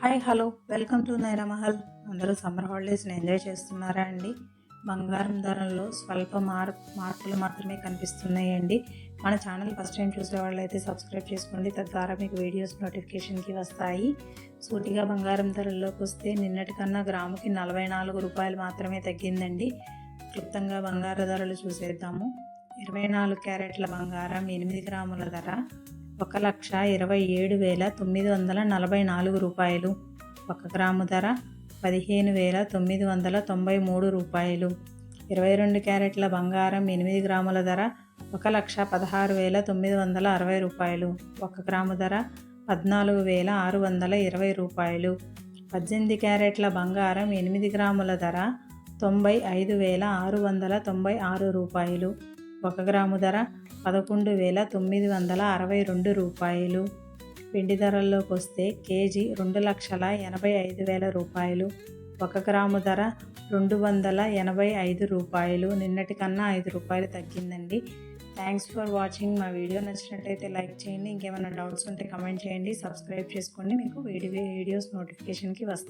Hi hello welcome to Naira Mahal. అందరూ summer హాలిడేస్ని enjoy చేస్తున్నారా అండి? బంగారం ధరల్లో స్వల్ప మార్పులు మాత్రమే కనిపిస్తున్నాయండి. మన ఛానల్ ఫస్ట్ టైం చూసే వాళ్ళైతే సబ్స్క్రైబ్ చేసుకోండి, తద్వారా మీకు వీడియోస్ నోటిఫికేషన్కి వస్తాయి. సూటిగా బంగారం ధరల్లోకి వస్తే నిన్నటి కన్నా గ్రాముకి 44 రూపాయలు మాత్రమే తగ్గిందండి. క్లుప్తంగా బంగారు ధరలు చూసేద్దాము. 24 క్యారెట్ల బంగారం 8 గ్రాముల ధర 1,27,944 రూపాయలు. 1 గ్రాము ధర 15,993 రూపాయలు. 22 క్యారెట్ల బంగారం 8 గ్రాముల ధర 1,16,960 రూపాయలు. 1 గ్రాము ధర 14,620 రూపాయలు. 18 క్యారెట్ల బంగారం 8 గ్రాముల ధర 95,696 రూపాయలు. 1 గ్రాము ధర 11,962 రూపాయలు. వెండి ధరల్లోకి వస్తే కేజీ 2,85,000 రూపాయలు. 1 గ్రాము ధర 285 రూపాయలు. నిన్నటి కన్నా 5 రూపాయలు తగ్గిందండి. Thanks for watching. మా వీడియో నచ్చినట్టయితే లైక్ చేయండి. ఇంకేమైనా డౌట్స్ ఉంటే కమెంట్ చేయండి. సబ్స్క్రైబ్ చేసుకోండి, మీకు వీడియోస్ నోటిఫికేషన్కి వస్తాయి.